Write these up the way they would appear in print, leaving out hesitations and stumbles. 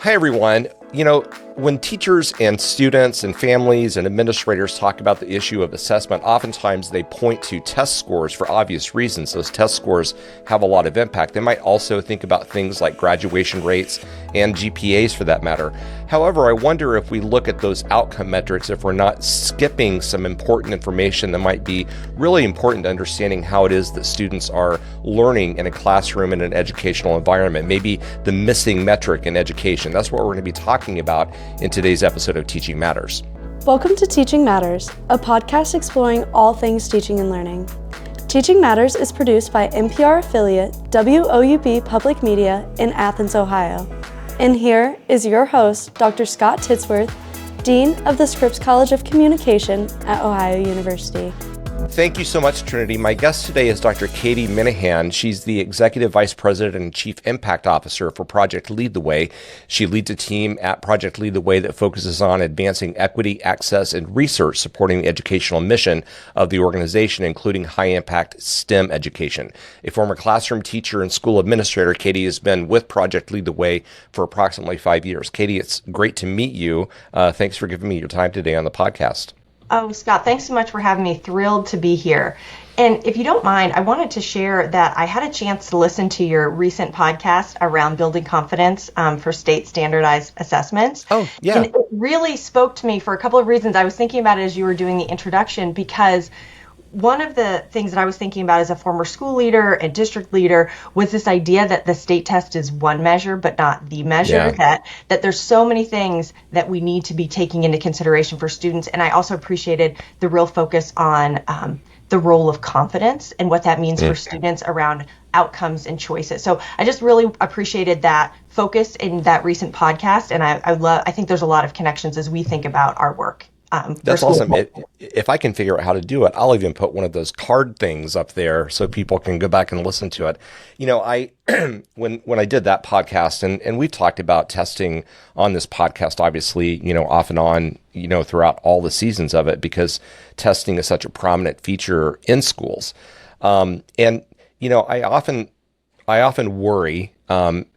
Hi, everyone. When teachers and students and families and administrators talk about the issue of assessment, oftentimes they point to test scores for obvious reasons. Those test scores have a lot of impact. They might also think about things like graduation rates and GPAs for that matter. However, I wonder if we look at those outcome metrics, if we're not skipping some important information that might be really important to understanding how it is that students are learning in a classroom in an educational environment, maybe the missing metric in education. That's what we're going to be talking about in today's episode of Teaching Matters. Welcome to Teaching Matters, a podcast exploring all things teaching and learning. Teaching Matters is produced by NPR affiliate WOUB Public Media in Athens, Ohio. And here is your host, Dr. Scott Titsworth, Dean of the Scripps College of Communication at Ohio University. Thank you so much, Trinity. My guest today is Dr. Katie Minihan. She's the Executive Vice President and Chief Impact Officer for Project Lead the Way. She leads a team at Project Lead the Way that focuses on advancing equity, access, and research supporting the educational mission of the organization, including high-impact STEM education. A former classroom teacher and school administrator, Katie has been with Project Lead the Way for approximately 5 years. Katie, it's great to meet you. Thanks for giving me your time today on the podcast. Oh, Scott, thanks so much for having me. Thrilled to be here. And if you don't mind, I wanted to share that I had a chance to listen to your recent podcast around building confidence for state standardized assessments. Oh, yeah. And it really spoke to me for a couple of reasons. I was thinking about it as you were doing the introduction because one of the things that I was thinking about as a former school leader and district leader was this idea that the state test is one measure, but not the measure, that there's so many things that we need to be taking into consideration for students. And I also appreciated the real focus on the role of confidence and what that means for students around outcomes and choices. So I just really appreciated that focus in that recent podcast. And I think there's a lot of connections as we think about our work. That's awesome. If I can figure out how to do it, I'll even put one of those card things up there so people can go back and listen to it. I when I did that podcast, and we've talked about testing on this podcast, obviously, off and on, throughout all the seasons of it, because testing is such a prominent feature in schools. I often worry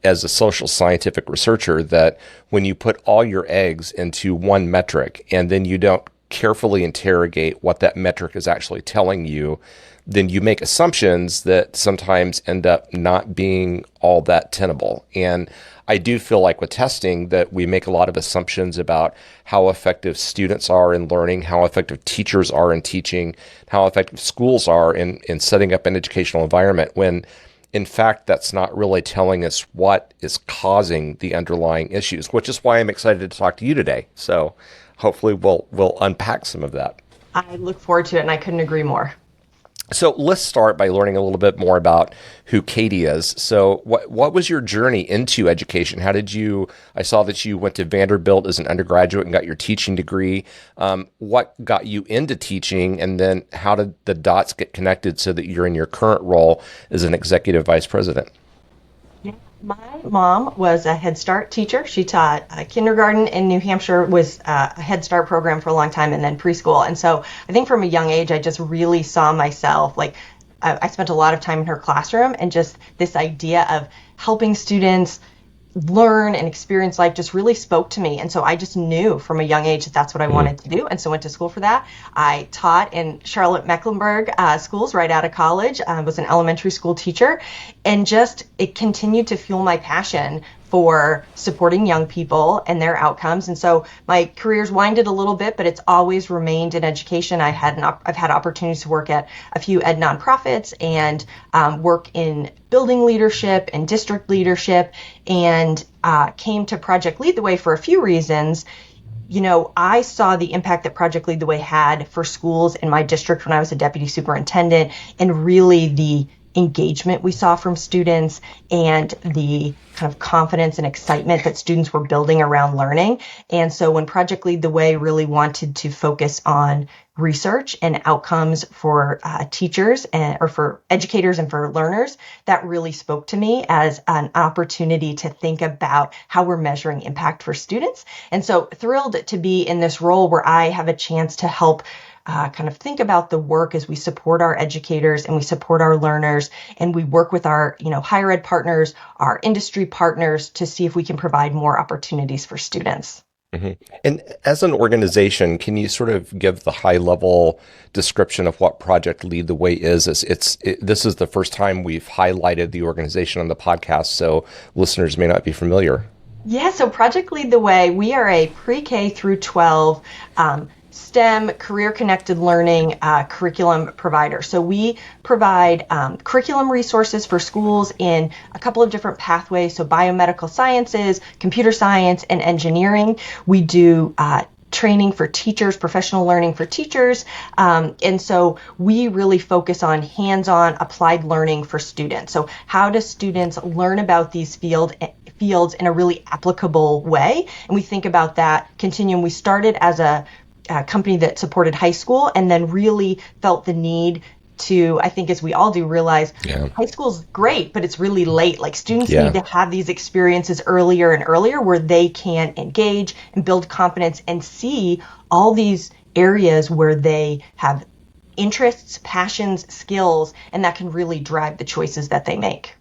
as a social scientific researcher that when you put all your eggs into one metric and then you don't carefully interrogate what that metric is actually telling you, then you make assumptions that sometimes end up not being all that tenable. And I do feel like with testing that we make a lot of assumptions about how effective students are in learning, how effective teachers are in teaching, how effective schools are in setting up an educational environment, when in fact, that's not really telling us what is causing the underlying issues, which is why I'm excited to talk to you today. So hopefully we'll unpack some of that. I look forward to it, and I couldn't agree more. So let's start by learning a little bit more about who Katie is. So what was your journey into education? I saw that you went to Vanderbilt as an undergraduate and got your teaching degree. What got you into teaching, and then how did the dots get connected so that you're in your current role as an executive vice president? My mom was a Head Start teacher. She taught kindergarten in New Hampshire, was a Head Start program for a long time, and then preschool. And so I think from a young age, I just really saw myself, I spent a lot of time in her classroom, and just this idea of helping students learn and experience life just really spoke to me. And so I just knew from a young age that that's what I wanted to do. And so went to school for that. I taught in Charlotte-Mecklenburg schools right out of college. I was an elementary school teacher, and just it continued to fuel my passion for supporting young people and their outcomes. And so my career's winded a little bit, but it's always remained in education. I've had opportunities to work at a few ed nonprofits and work in building leadership and district leadership, and came to Project Lead the Way for a few reasons. I saw the impact that Project Lead the Way had for schools in my district when I was a deputy superintendent, and really the engagement we saw from students and the kind of confidence and excitement that students were building around learning. And so when Project Lead the Way really wanted to focus on research and outcomes for teachers or for educators and for learners, that really spoke to me as an opportunity to think about how we're measuring impact for students. And so thrilled to be in this role where I have a chance to help kind of think about the work as we support our educators and we support our learners, and we work with our, higher ed partners, our industry partners to see if we can provide more opportunities for students. hmm And as an organization, can you sort of give the high level description of what Project Lead the Way is? This is the first time we've highlighted the organization on the podcast, so listeners may not be familiar. Yeah, so Project Lead the Way, we are a pre-K through 12 STEM career-connected learning curriculum provider. So we provide curriculum resources for schools in a couple of different pathways. So biomedical sciences, computer science, and engineering. We do training for teachers, professional learning for teachers. And so we really focus on hands-on applied learning for students. So how do students learn about these fields in a really applicable way? And we think about that continuum. We started as a company that supported high school and then really felt the need to, I think as we all do, realize high school's great, but it's really late. Like students need to have these experiences earlier and earlier where they can engage and build confidence and see all these areas where they have interests, passions, skills, and that can really drive the choices that they make.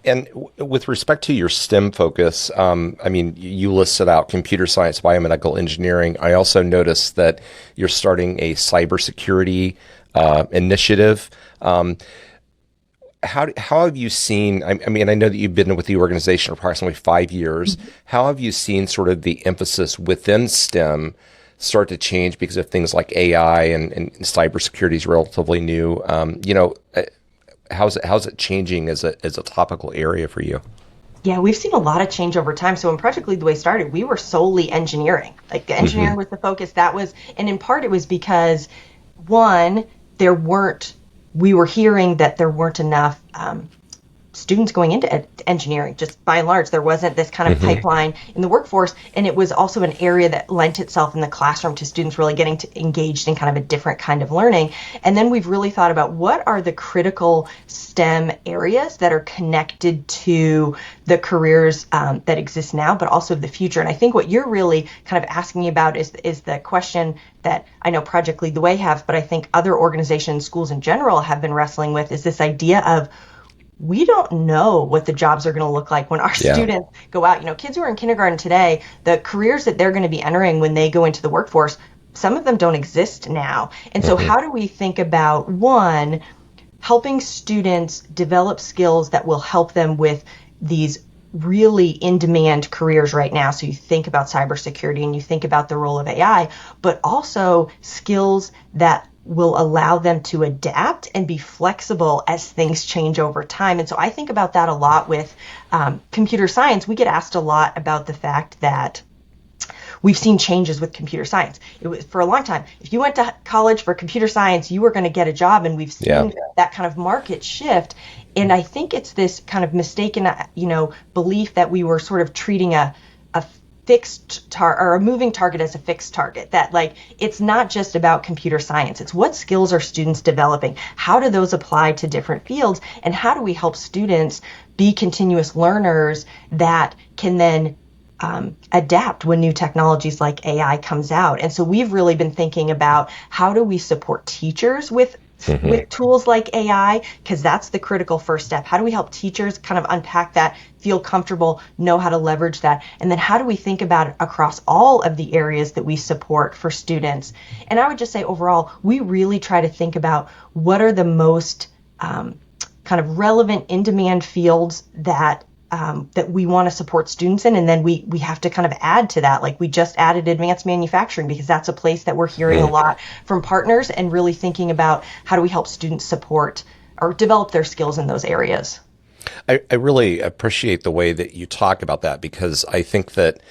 And with respect to your STEM focus, you listed out computer science, biomedical engineering. I also noticed that you're starting a cybersecurity initiative. How have you seen, I know that you've been with the organization for approximately 5 years. Mm-hmm. How have you seen sort of the emphasis within STEM start to change because of things like AI and cybersecurity is relatively new? How's it changing as a topical area for you? Yeah, we've seen a lot of change over time. So when Project Lead the Way started, we were solely engineering. Like engineering was the focus. And in part it was because one, we were hearing that there weren't enough students going into engineering. Just by and large, there wasn't this kind of pipeline in the workforce. And it was also an area that lent itself in the classroom to students really getting engaged in kind of a different kind of learning. And then we've really thought about what are the critical STEM areas that are connected to the careers that exist now, but also the future. And I think what you're really kind of asking me about is the question that I know Project Lead the Way have, but I think other organizations, schools in general have been wrestling with, is this idea of we don't know what the jobs are going to look like when our students go out. Kids who are in kindergarten today, the careers that they're going to be entering when they go into the workforce, some of them don't exist now. And so how do we think about, one, helping students develop skills that will help them with these really in-demand careers right now? So you think about cybersecurity and you think about the role of AI, but also skills that will allow them to adapt and be flexible as things change over time. And so I think about that a lot with computer science. We get asked a lot about the fact that we've seen changes with computer science. It was for a long time, if you went to college for computer science, you were going to get a job, and we've seen that kind of market shift. And I think it's this kind of mistaken, belief that we were sort of treating a fixed or a moving target as a fixed target, that like it's not just about computer science. It's what skills are students developing? How do those apply to different fields? And how do we help students be continuous learners that can then adapt when new technologies like AI comes out? And so we've really been thinking about how do we support teachers with tools like AI, because that's the critical first step. How do we help teachers kind of unpack that, feel comfortable, know how to leverage that? And then how do we think about it across all of the areas that we support for students? And I would just say overall, we really try to think about what are the most kind of relevant in-demand fields that we want to support students in, and then we have to kind of add to that. Like we just added advanced manufacturing because that's a place that we're hearing a lot from partners, and really thinking about how do we help students support or develop their skills in those areas. I really appreciate the way that you talk about that, because I think that,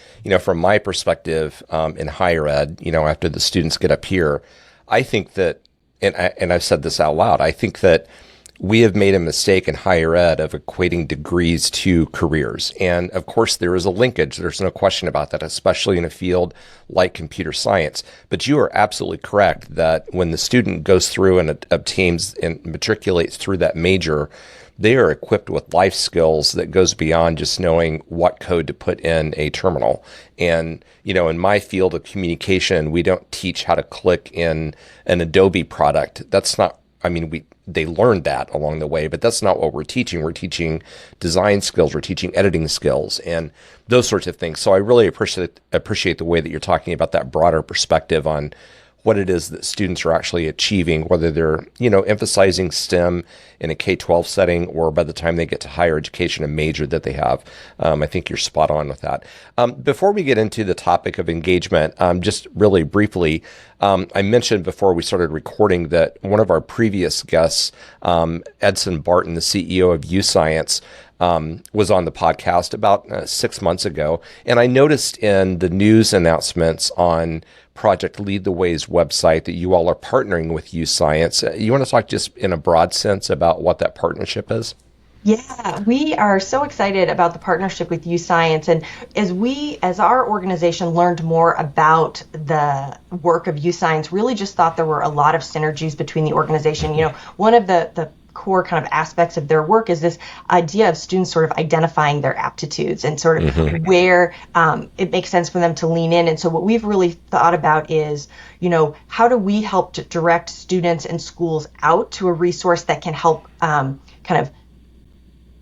from my perspective in higher ed, after the students get up here, I think that, and I've said this out loud, I think that we have made a mistake in higher ed of equating degrees to careers. And of course, there is a linkage. There's no question about that, especially in a field like computer science. But you are absolutely correct that when the student goes through and obtains and matriculates through that major, they are equipped with life skills that goes beyond just knowing what code to put in a terminal. And, in my field of communication, we don't teach how to click in an Adobe product. That's not, they learned that along the way, but that's not what we're teaching. We're teaching design skills, we're teaching editing skills, and those sorts of things. So I really appreciate the way that you're talking about that broader perspective on what it is that students are actually achieving, whether they're, emphasizing STEM in a K-12 setting or by the time they get to higher education, a major that they have. I think you're spot on with that. Before we get into the topic of engagement, just really briefly, I mentioned before we started recording that one of our previous guests, Edson Barton, the CEO of UScience, was on the podcast about 6 months ago. And I noticed in the news announcements on Project Lead the Way's website that you all are partnering with UScience. You want to talk just in a broad sense about what that partnership is? Yeah, we are so excited about the partnership with UScience. And as our organization learned more about the work of UScience, really just thought there were a lot of synergies between the organization. One of the core kind of aspects of their work is this idea of students sort of identifying their aptitudes and sort of where it makes sense for them to lean in. And so what we've really thought about is, how do we help to direct students and schools out to a resource that can help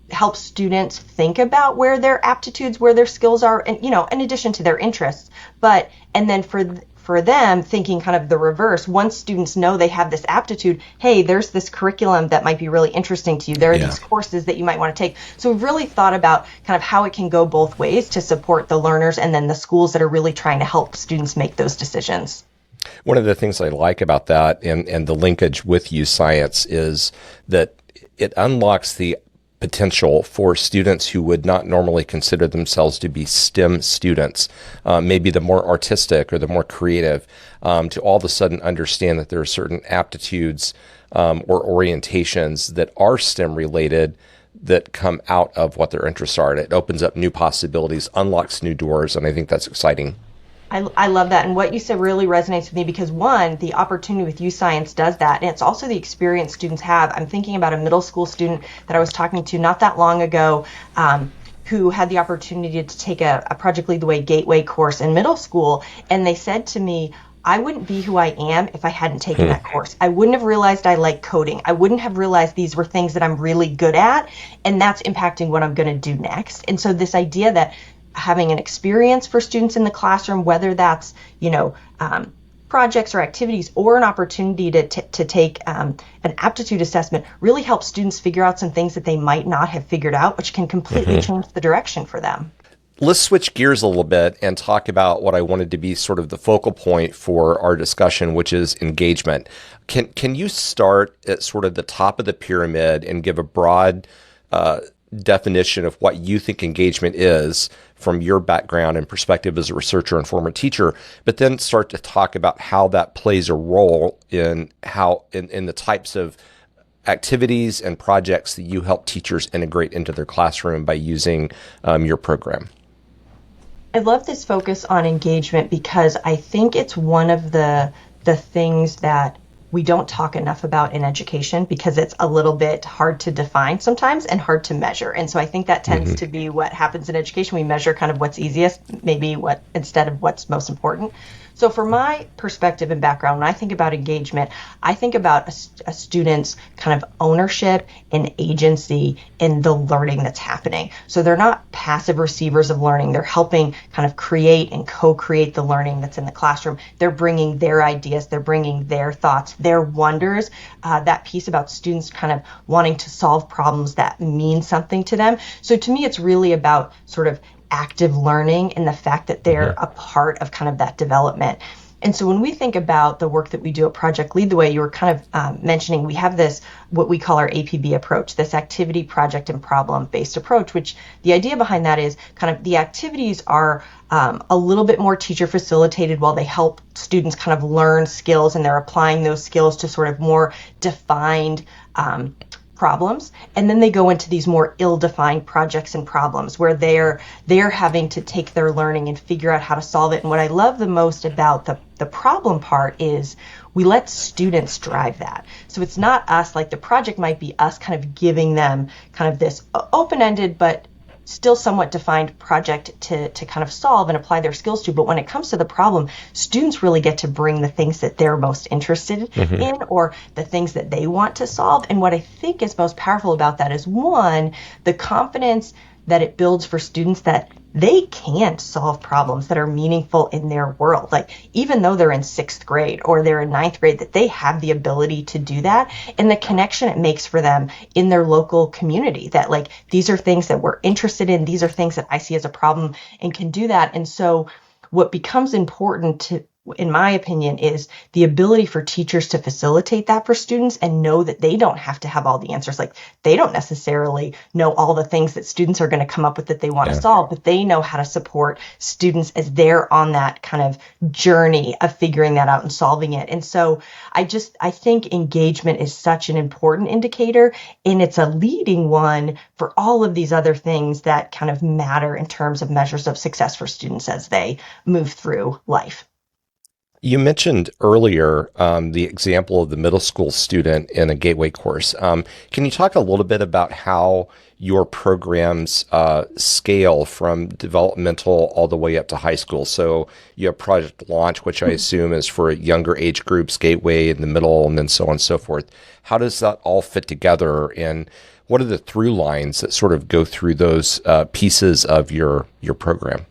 help students think about where their aptitudes, where their skills are, and, in addition to their interests. And then for them, thinking kind of the reverse, once students know they have this aptitude, hey, there's this curriculum that might be really interesting to you. There are these courses that you might want to take. So we've really thought about kind of how it can go both ways to support the learners and then the schools that are really trying to help students make those decisions. One of the things I like about that and the linkage with UScience is that it unlocks the potential for students who would not normally consider themselves to be STEM students, maybe the more artistic or the more creative, to all of a sudden understand that there are certain aptitudes or orientations that are STEM related that come out of what their interests are. And it opens up new possibilities, unlocks new doors, and I think that's exciting. I love that. And what you said really resonates with me because, one, the opportunity with UScience does that. And it's also the experience students have. I'm thinking about a middle school student that I was talking to not that long ago who had the opportunity to take a Project Lead the Way Gateway course in middle school. And they said to me, I wouldn't be who I am if I hadn't taken that course. I wouldn't have realized I like coding. I wouldn't have realized these were things that I'm really good at. And that's impacting what I'm going to do next. And so this idea that having an experience for students in the classroom, whether that's, projects or activities or an opportunity to take an aptitude assessment, really helps students figure out some things that they might not have figured out, which can completely change the direction for them. Let's switch gears a little bit and talk about what I wanted to be sort of the focal point for our discussion, which is engagement. Can you start at sort of the top of the pyramid and give a broad definition of what you think engagement is from your background and perspective as a researcher and former teacher, but then start to talk about how that plays a role in the types of activities and projects that you help teachers integrate into their classroom by using your program? I love this focus on engagement because I think it's one of the things that we don't talk enough about in education because it's a little bit hard to define sometimes and hard to measure. And so I think that tends to be what happens in education. We measure kind of what's easiest, maybe instead of what's most important. So for my perspective and background, when I think about engagement, I think about a student's kind of ownership and agency in the learning that's happening. So they're not passive receivers of learning. They're helping kind of create and co-create the learning that's in the classroom. They're bringing their ideas. They're bringing their thoughts, their wonders, that piece about students kind of wanting to solve problems that mean something to them. So to me, it's really about sort of active learning and the fact that they're a part of kind of that development. And so when we think about the work that we do at Project Lead the Way, you were kind of mentioning we have this, what we call our APB approach, this activity, project, and problem-based approach, which the idea behind that is kind of the activities are a little bit more teacher facilitated while they help students kind of learn skills and they're applying those skills to sort of more defined problems, and then they go into these more ill-defined projects and problems where they're having to take their learning and figure out how to solve it. And what I love the most about the problem part is we let students drive that. So it's not us, like the project might be us kind of giving them kind of this open-ended but still somewhat defined project to kind of solve and apply their skills to. But when it comes to the problem, students really get to bring the things that they're most interested in or the things that they want to solve. And what I think is most powerful about that is, one, the confidence that it builds for students that they can solve problems that are meaningful in their world. Like, even though they're in 6th grade or they're in 9th grade, that they have the ability to do that, and the connection it makes for them in their local community, that like, these are things that we're interested in. These are things that I see as a problem and can do that. And so what becomes important to, in my opinion, is the ability for teachers to facilitate that for students and know that they don't have to have all the answers. Like, they don't necessarily know all the things that students are going to come up with that they want to solve, but they know how to support students as they're on that kind of journey of figuring that out and solving it. And so I think engagement is such an important indicator, and it's a leading one for all of these other things that kind of matter in terms of measures of success for students as they move through life. You mentioned earlier the example of the middle school student in a gateway course. Can you talk a little bit about how your programs scale from developmental all the way up to high school? So you have Project Launch, which I assume is for younger age groups, Gateway in the middle, and then so on and so forth. How does that all fit together, and what are the through lines that sort of go through those pieces of your program?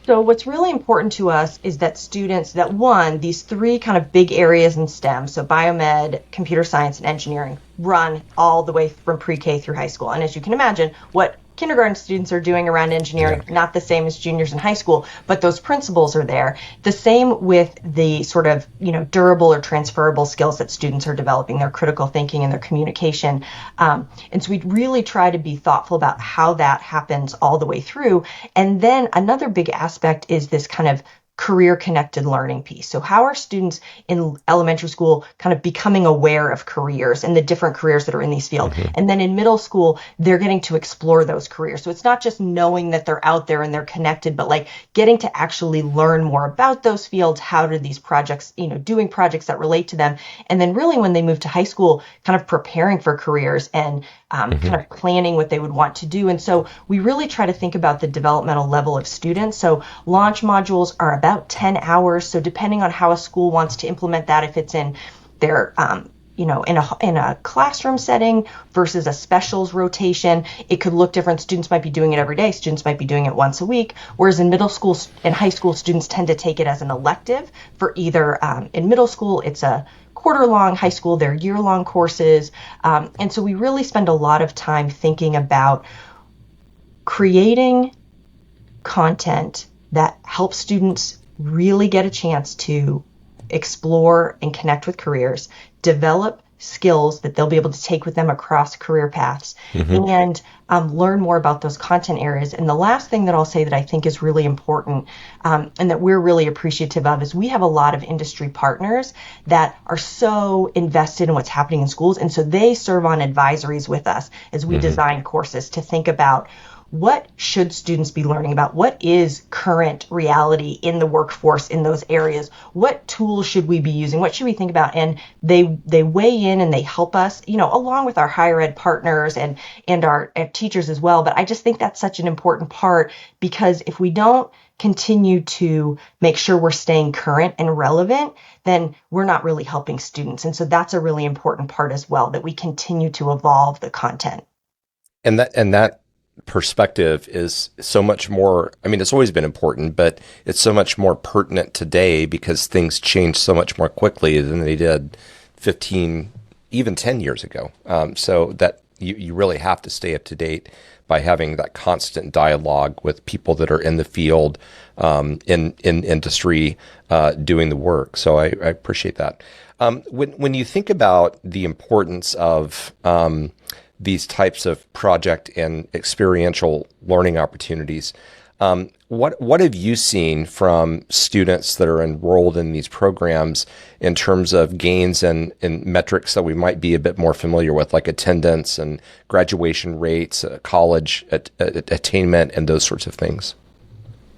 So what's really important to us is that students, that one, these three kind of big areas in STEM, so biomed, computer science, and engineering, run all the way from pre-K through high school. And as you can imagine, what kindergarten students are doing around engineering, not the same as juniors in high school, but those principles are there. The same with the sort of, durable or transferable skills that students are developing, their critical thinking and their communication. And so we really try to be thoughtful about how that happens all the way through. And then another big aspect is this kind of career connected learning piece. So how are students in elementary school kind of becoming aware of careers and the different careers that are in these fields? And then in middle school, they're getting to explore those careers. So it's not just knowing that they're out there and they're connected, but like getting to actually learn more about those fields. How do these projects, doing projects that relate to them? And then really when they move to high school, kind of preparing for careers and kind of planning what they would want to do. And so we really try to think about the developmental level of students. So launch modules are about 10 hours. So depending on how a school wants to implement that, if it's in their, in a classroom setting versus a specials rotation, it could look different. Students might be doing it every day. Students might be doing it once a week. Whereas in middle school and high school, students tend to take it as an elective for either, in middle school, it's a quarter-long, high school, they're year-long courses. And so we really spend a lot of time thinking about creating content that helps students really get a chance to explore and connect with careers, develop skills that they'll be able to take with them across career paths, and learn more about those content areas. And the last thing that I'll say that I think is really important and that we're really appreciative of is we have a lot of industry partners that are so invested in what's happening in schools. And so they serve on advisories with us as we design courses to think about what should students be learning about? What is current reality in the workforce in those areas? What tools should we be using? What should we think about? And they weigh in and they help us, along with our higher ed partners and our teachers as well. But I just think that's such an important part, because if we don't continue to make sure we're staying current and relevant, then we're not really helping students. And so that's a really important part as well, that we continue to evolve the content. And that perspective is so much more, it's always been important, but it's so much more pertinent today because things change so much more quickly than they did 15, even 10 years ago. So that you really have to stay up to date by having that constant dialogue with people that are in the field, in industry, doing the work. So I appreciate that. When you think about the importance of these types of project and experiential learning opportunities, What have you seen from students that are enrolled in these programs in terms of gains in metrics that we might be a bit more familiar with, like attendance and graduation rates, college attainment, and those sorts of things?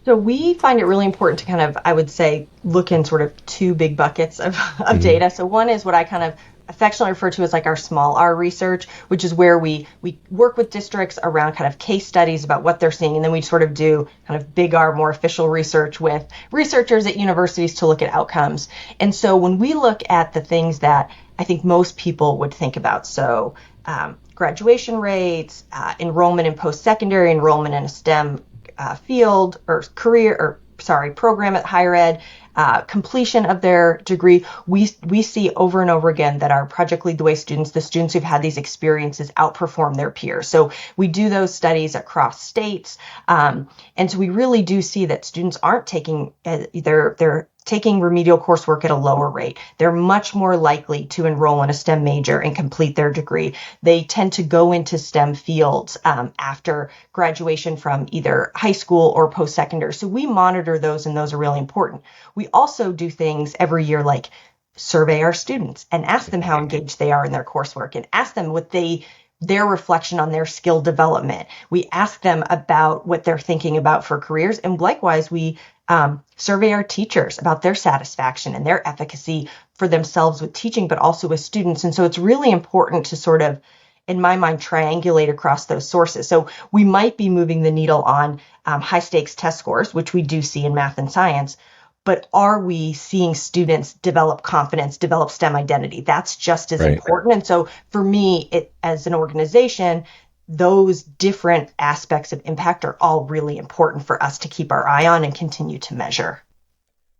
So we find it really important to kind of, I would say, look in sort of two big buckets of data. So one is what I kind of affectionately refer to as like our small R research, which is where we work with districts around kind of case studies about what they're seeing. And then we sort of do kind of big R, more official research with researchers at universities to look at outcomes. And so when we look at the things that I think most people would think about, so graduation rates, enrollment in post-secondary, enrollment in a STEM field or program at higher ed, completion of their degree, we see over and over again that our Project Lead the Way students, the students who've had these experiences, outperform their peers. So we do those studies across states, and so we really do see that students aren't taking they're taking remedial coursework at a lower rate. They're much more likely to enroll in a STEM major and complete their degree. They tend to go into STEM fields after graduation from either high school or post-secondary. So we monitor those, and those are really important. We also do things every year like survey our students and ask them how engaged they are in their coursework and ask them what their reflection on their skill development. We ask them about what they're thinking about for careers. And likewise, we survey our teachers about their satisfaction and their efficacy for themselves with teaching, but also with students. And so it's really important to sort of, in my mind, triangulate across those sources. So we might be moving the needle on high stakes test scores, which we do see in math and science, but are we seeing students develop confidence, develop STEM identity? That's just as important. And so for me, as an organization, those different aspects of impact are all really important for us to keep our eye on and continue to measure.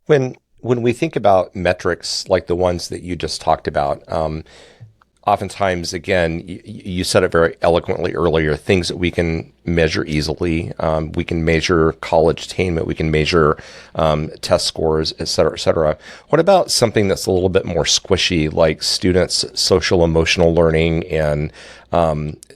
When we think about metrics like the ones that you just talked about, oftentimes, again, you said it very eloquently earlier, things that we can measure easily. We can measure college attainment. We can measure test scores, et cetera, et cetera. What about something that's a little bit more squishy, like students' social emotional learning and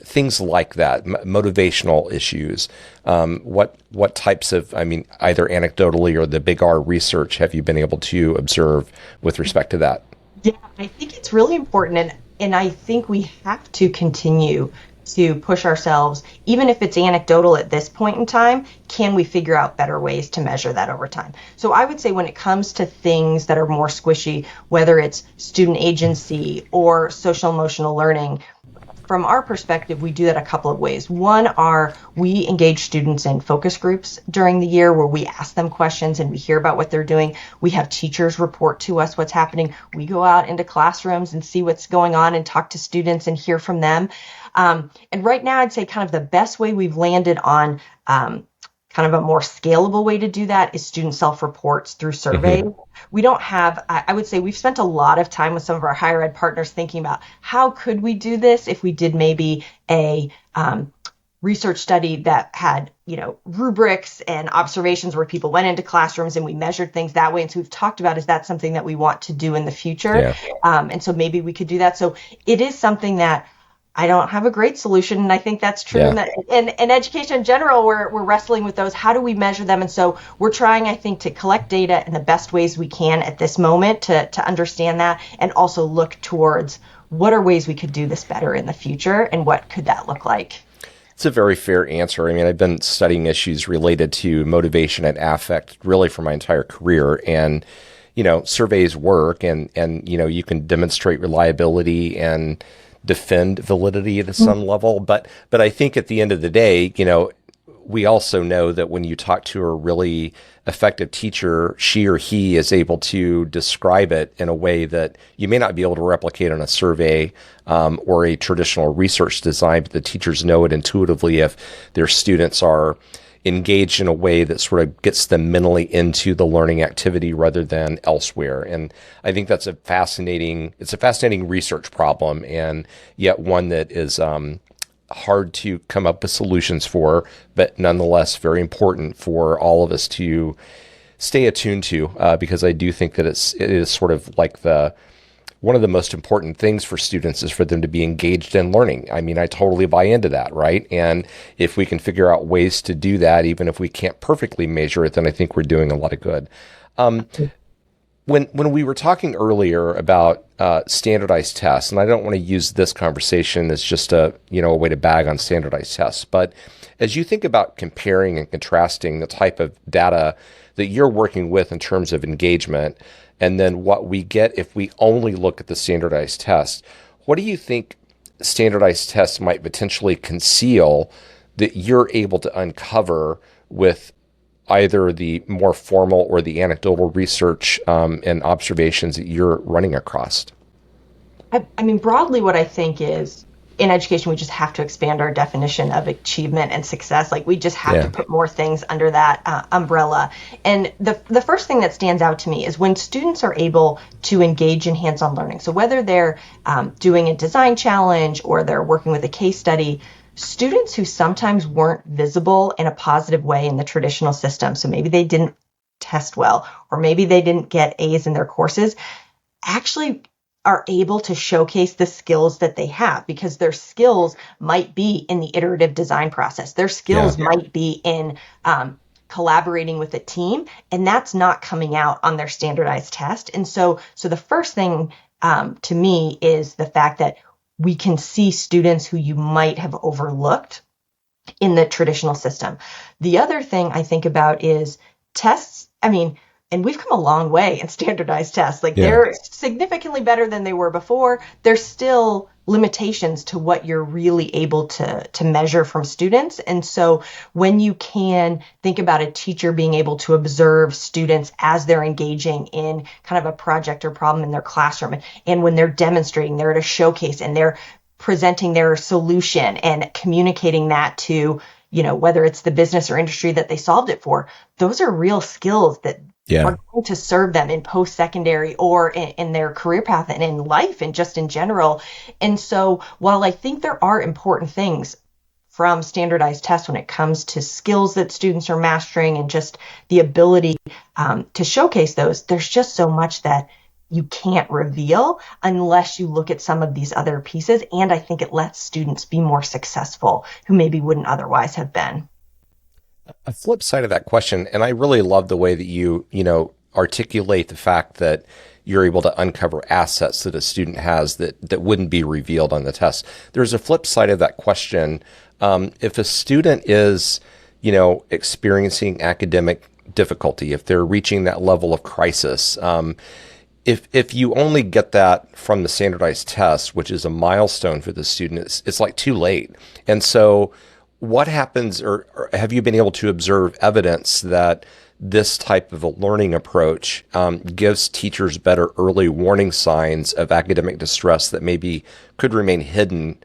things like that, motivational issues? What types of, either anecdotally or the big R research have you been able to observe with respect to that? Yeah, I think it's really important. And I think we have to continue to push ourselves, even if it's anecdotal at this point in time, can we figure out better ways to measure that over time? So I would say when it comes to things that are more squishy, whether it's student agency or social emotional learning, from our perspective, we do that a couple of ways. One are we engage students in focus groups during the year where we ask them questions and we hear about what they're doing. We have teachers report to us what's happening. We go out into classrooms and see what's going on and talk to students and hear from them. And right now, I'd say kind of the best way we've landed on kind of a more scalable way to do that is student self-reports through surveys. We don't have, I would say we've spent a lot of time with some of our higher ed partners thinking about how could we do this if we did maybe a research study that had, rubrics and observations where people went into classrooms and we measured things that way. And so we've talked about, is that something that we want to do in the future? Yeah. And so maybe we could do that. So it is something that I don't have a great solution, and I think that's true. Yeah. In education in general, we're wrestling with those. How do we measure them? And so we're trying, I think, to collect data in the best ways we can at this moment to understand that, and also look towards what are ways we could do this better in the future, and what could that look like? It's a very fair answer. I've been studying issues related to motivation and affect really for my entire career, and surveys work, and you can demonstrate reliability and defend validity at some level. But I think at the end of the day, we also know that when you talk to a really effective teacher, she or he is able to describe it in a way that you may not be able to replicate on a survey or a traditional research design, but the teachers know it intuitively if their students are engaged in a way that sort of gets them mentally into the learning activity rather than elsewhere. And I think that's it's a fascinating research problem, and yet one that is hard to come up with solutions for, but nonetheless very important for all of us to stay attuned to, because I do think that it is sort of like one of the most important things for students is for them to be engaged in learning. I mean, I totally buy into that, right? And if we can figure out ways to do that, even if we can't perfectly measure it, then I think we're doing a lot of good. When we were talking earlier about standardized tests, and I don't want to use this conversation as just a way to bag on standardized tests, but as you think about comparing and contrasting the type of data that you're working with in terms of engagement, and then what we get if we only look at the standardized test, what do you think standardized tests might potentially conceal that you're able to uncover with either the more formal or the anecdotal research and observations that you're running across? I mean, broadly, what I think is in education, we just have to expand our definition of achievement and success. Like, we just have to put more things under that umbrella. And the first thing that stands out to me is when students are able to engage in hands-on learning. So whether they're doing a design challenge or they're working with a case study, students who sometimes weren't visible in a positive way in the traditional system, so maybe they didn't test well, or maybe they didn't get A's in their courses, actually are able to showcase the skills that they have, because their skills might be in the iterative design process. Their skills might be in collaborating with a team, and that's not coming out on their standardized test. And so the first thing to me is the fact that we can see students who you might have overlooked in the traditional system. The other thing I think about is tests. I mean, and we've come a long way in standardized tests. Like, they're significantly better than they were before. There's still limitations to what you're really able to measure from students. And so when you can think about a teacher being able to observe students as they're engaging in kind of a project or problem in their classroom, and when they're demonstrating, they're at a showcase and they're presenting their solution and communicating that to, whether it's the business or industry that they solved it for, those are real skills that are going to serve them in post-secondary or in their career path and in life and just in general. And so while I think there are important things from standardized tests when it comes to skills that students are mastering and just the ability to showcase those, there's just so much that you can't reveal unless you look at some of these other pieces. And I think it lets students be more successful who maybe wouldn't otherwise have been. A flip side of that question, and I really love the way that you articulate the fact that you're able to uncover assets that a student has that wouldn't be revealed on the test. There's a flip side of that question. If a student is, experiencing academic difficulty, if they're reaching that level of crisis, if you only get that from the standardized test, which is a milestone for the student, it's like too late. And so what happens, or have you been able to observe evidence that this type of a learning approach gives teachers better early warning signs of academic distress that maybe could remain hidden,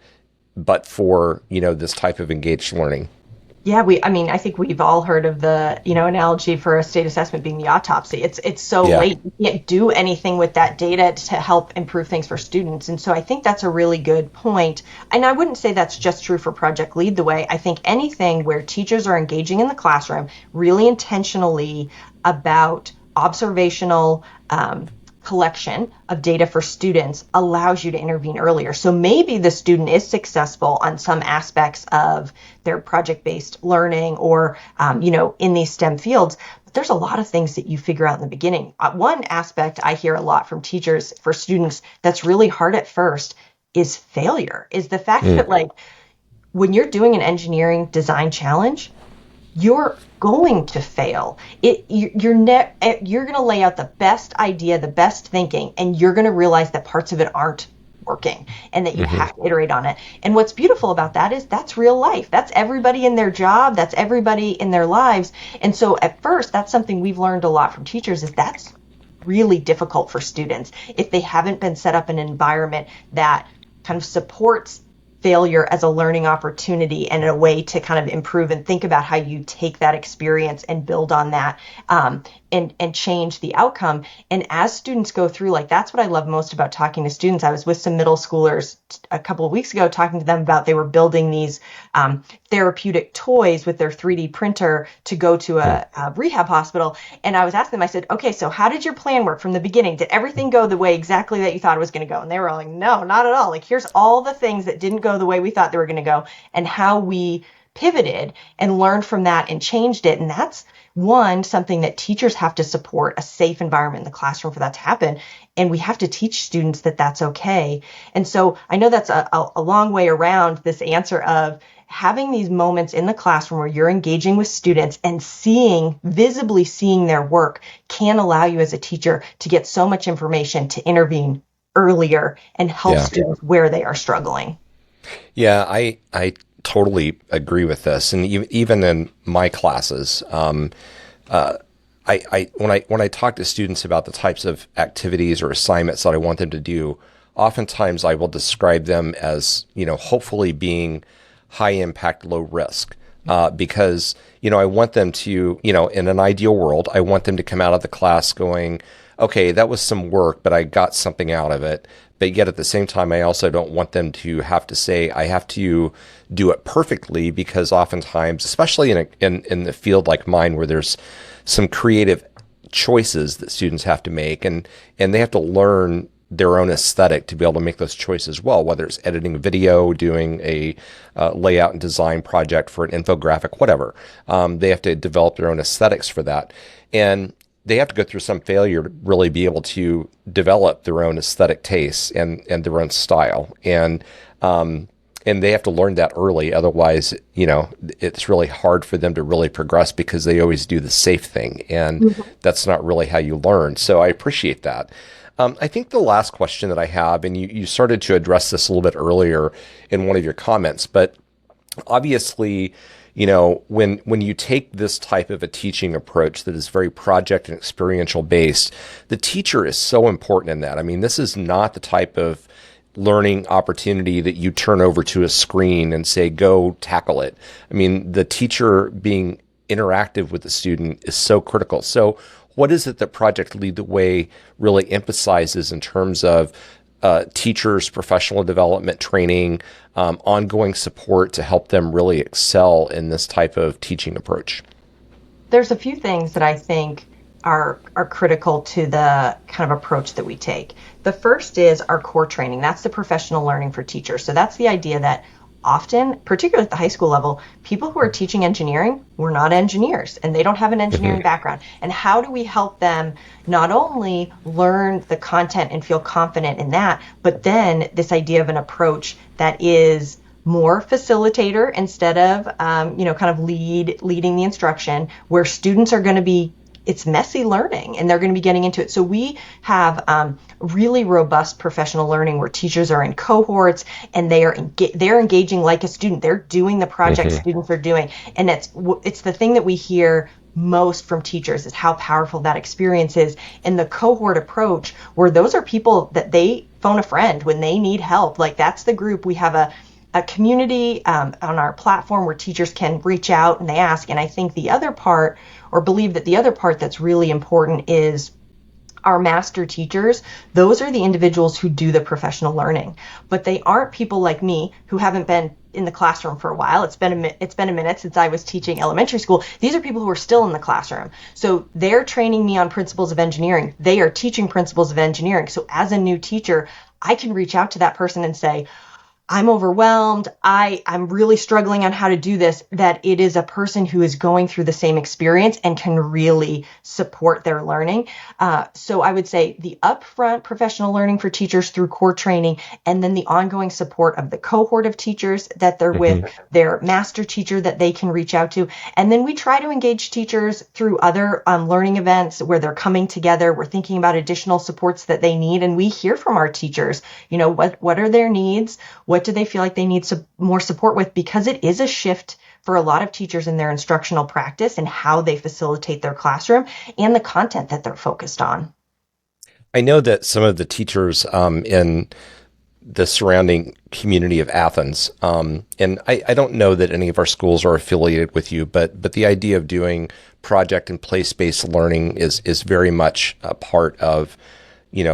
but for, this type of engaged learning? Yeah, I think we've all heard of the, analogy for a state assessment being the autopsy. It's so late. You can't do anything with that data to help improve things for students. And so I think that's a really good point. And I wouldn't say that's just true for Project Lead the Way. I think anything where teachers are engaging in the classroom really intentionally about observational collection of data for students allows you to intervene earlier. So maybe the student is successful on some aspects of their project-based learning or, in these STEM fields, but there's a lot of things that you figure out in the beginning. One aspect I hear a lot from teachers for students that's really hard at first is failure, is the fact that, like, when you're doing an engineering design challenge, you're going to fail. You're going to lay out the best idea, the best thinking, and you're going to realize that parts of it aren't working and that you have to iterate on it. And what's beautiful about that is that's real life. That's everybody in their job. That's everybody in their lives. And so at first, that's something we've learned a lot from teachers, is that's really difficult for students if they haven't been set up in an environment that kind of supports failure as a learning opportunity and a way to kind of improve and think about how you take that experience and build on that, and change the outcome. And as students go through, like, that's what I love most about talking to students. I was with some middle schoolers a couple of weeks ago talking to them about, they were building these therapeutic toys with their 3D printer to go to a rehab hospital. And I was asking them, I said, okay, so how did your plan work from the beginning? Did everything go the way exactly that you thought it was going to go? And they were all like, no, not at all. Like, here's all the things that didn't go the way we thought they were going to go, and how we pivoted and learned from that and changed it. And that's something that teachers have to support, a safe environment in the classroom for that to happen. And we have to teach students that that's okay. And so I know that's a long way around this answer of having these moments in the classroom where you're engaging with students and visibly seeing their work can allow you as a teacher to get so much information to intervene earlier and help students where they are struggling. Yeah, I totally agree with this. And even in my classes, when I talk to students about the types of activities or assignments that I want them to do, oftentimes I will describe them as, hopefully being high impact, low risk. Because, I want them to, in an ideal world, I want them to come out of the class going, okay, that was some work, but I got something out of it. But yet at the same time, I also don't want them to have to say, I have to do it perfectly, because oftentimes, especially in the field like mine, where there's some creative choices that students have to make, and they have to learn their own aesthetic to be able to make those choices well, whether it's editing a video, doing a layout and design project for an infographic, whatever. They have to develop their own aesthetics for that. And they have to go through some failure to really be able to develop their own aesthetic tastes and their own style. And they have to learn that early. Otherwise, it's really hard for them to really progress, because they always do the safe thing. And that's not really how you learn. So I appreciate that. I think the last question that I have, and you started to address this a little bit earlier in one of your comments, but obviously, when you take this type of a teaching approach that is very project and experiential based, the teacher is so important in that. I mean, this is not the type of learning opportunity that you turn over to a screen and say, go tackle it. I mean, the teacher being interactive with the student is so critical. So what is it that Project Lead the Way really emphasizes in terms of teachers' professional development training, ongoing support to help them really excel in this type of teaching approach? There's a few things that I think are critical to the kind of approach that we take. The first is our core training. That's the professional learning for teachers. So that's the idea that often, particularly at the high school level, people who are teaching engineering were not engineers, and they don't have an engineering background. And how do we help them not only learn the content and feel confident in that, but then this idea of an approach that is more facilitator instead of, kind of leading the instruction, where students are going to be, it's messy learning and they're going to be getting into it. So we have really robust professional learning where teachers are in cohorts and they're engaging like a student. They're doing the project students are doing. And it's the thing that we hear most from teachers is how powerful that experience is. In the cohort approach, where those are people that they phone a friend when they need help. Like, that's the group. We have a community on our platform where teachers can reach out and they ask. And I think the other part, or believe that the other part that's really important, is our master teachers. Those are the individuals who do the professional learning, but they aren't people like me who haven't been in the classroom for a while. It's been a minute since I was teaching elementary school. These are people who are still in the classroom. So they're training me on principles of engineering. They are teaching principles of engineering. So as a new teacher, I can reach out to that person and say, I'm overwhelmed. I'm really struggling on how to do this. That it is a person who is going through the same experience and can really support their learning. So I would say the upfront professional learning for teachers through core training, and then the ongoing support of the cohort of teachers that they're with, their master teacher that they can reach out to. And then we try to engage teachers through other learning events where they're coming together. We're thinking about additional supports that they need. And we hear from our teachers, what are their needs? What do they feel like they need more support with? Because it is a shift for a lot of teachers in their instructional practice and how they facilitate their classroom and the content that they're focused on. I know that some of the teachers in the surrounding community of Athens. And I don't know that any of our schools are affiliated with you, but the idea of doing project and place-based learning is very much a part of,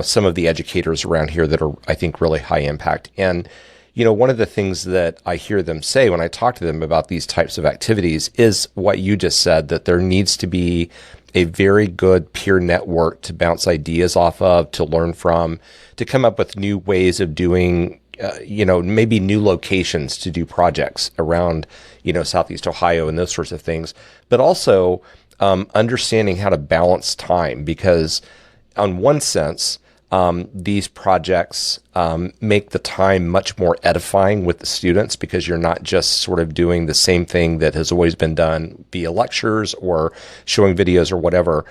some of the educators around here that are, I think, really high impact. And, one of the things that I hear them say when I talk to them about these types of activities is what you just said, that there needs to be a very good peer network to bounce ideas off of, to learn from, to come up with new ways of doing, maybe new locations to do projects around, Southeast Ohio and those sorts of things. But also understanding how to balance time, because on one sense, these projects make the time much more edifying with the students, because you're not just sort of doing the same thing that has always been done via lectures or showing videos or whatever.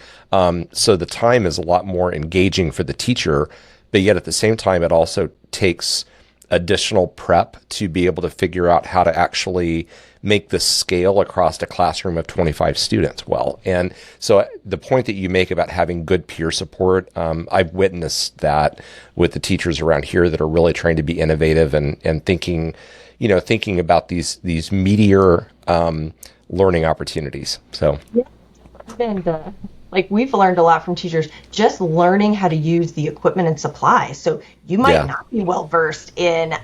So the time is a lot more engaging for the teacher, but yet at the same time, it also takes additional prep to be able to figure out how to actually make the scale across a classroom of 25 students well. And so the point that you make about having good peer support, I've witnessed that with the teachers around here that are really trying to be innovative and thinking about these meatier learning opportunities. So Yeah. And we've learned a lot from teachers, just learning how to use the equipment and supplies. So you might not be well versed in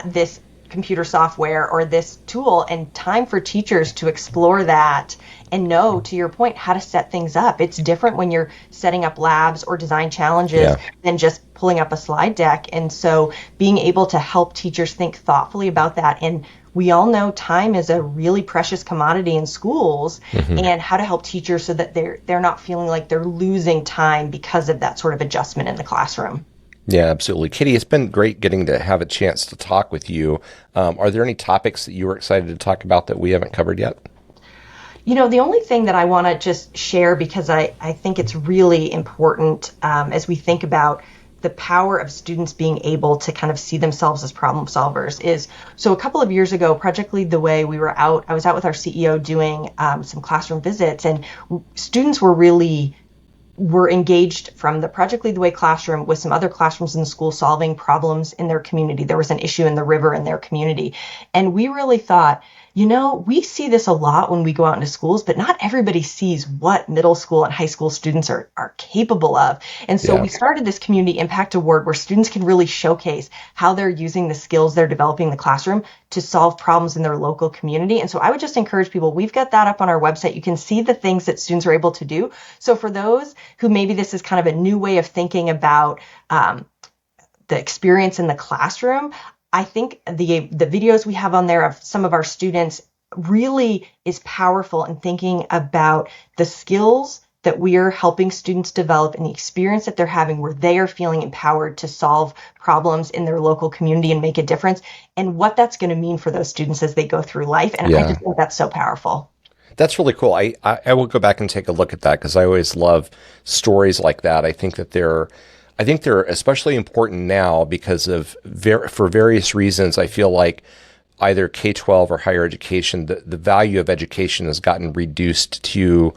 this computer software or this tool, and time for teachers to explore that and know, to your point, how to set things up. It's different when you're setting up labs or design challenges than just pulling up a slide deck. And so being able to help teachers think thoughtfully about that. And we all know time is a really precious commodity in schools, and how to help teachers so that they're not feeling like they're losing time because of that sort of adjustment in the classroom. Yeah, absolutely. Katie, it's been great getting to have a chance to talk with you. Are there any topics that you were excited to talk about that we haven't covered yet? The only thing that I want to just share, because I think it's really important as we think about the power of students being able to kind of see themselves as problem solvers, is, so a couple of years ago, Project Lead the Way, I was out with our CEO doing some classroom visits, and students were engaged from the Project Lead the Way classroom with some other classrooms in the school, solving problems in their community. There was an issue in the river in their community. And we really thought, we see this a lot when we go out into schools, but not everybody sees what middle school and high school students are capable of. And so we started this Community Impact Award where students can really showcase how they're using the skills they're developing in the classroom to solve problems in their local community. And so I would just encourage people, we've got that up on our website. You can see the things that students are able to do. So for those who maybe this is kind of a new way of thinking about the experience in the classroom, I think the videos we have on there of some of our students really is powerful in thinking about the skills that we are helping students develop and the experience that they're having where they are feeling empowered to solve problems in their local community and make a difference, and what that's going to mean for those students as they go through life. And I just think that's so powerful. That's really cool. I will go back and take a look at that, because I always love stories like that. I think they're especially important now because for various reasons. I feel like either K-12 or higher education, the value of education has gotten reduced to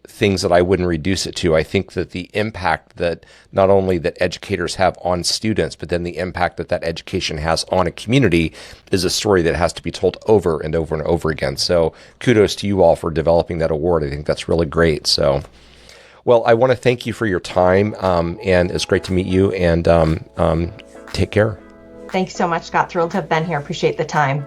things that I wouldn't reduce it to. I think that the impact that not only that educators have on students, but then the impact that education has on a community is a story that has to be told over and over and over again. So kudos to you all for developing that award. I think that's really great. So, well, I want to thank you for your time, and it's great to meet you, and take care. Thanks so much, Scott. Thrilled to have been here. Appreciate the time.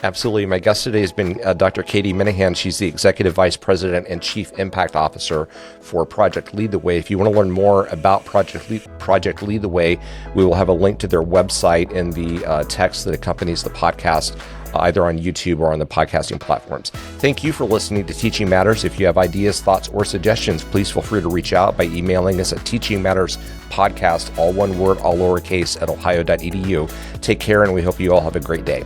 Absolutely. My guest today has been Dr. Katie Minihan. She's the Executive Vice President and Chief Impact Officer for Project Lead the Way. If you want to learn more about Project Lead the Way, we will have a link to their website in the text that accompanies the podcast, either on YouTube or on the podcasting platforms. Thank you for listening to Teaching Matters. If you have ideas, thoughts, or suggestions, please feel free to reach out by emailing us at teachingmatterspodcast, all one word, all lowercase, at ohio.edu. Take care, and we hope you all have a great day.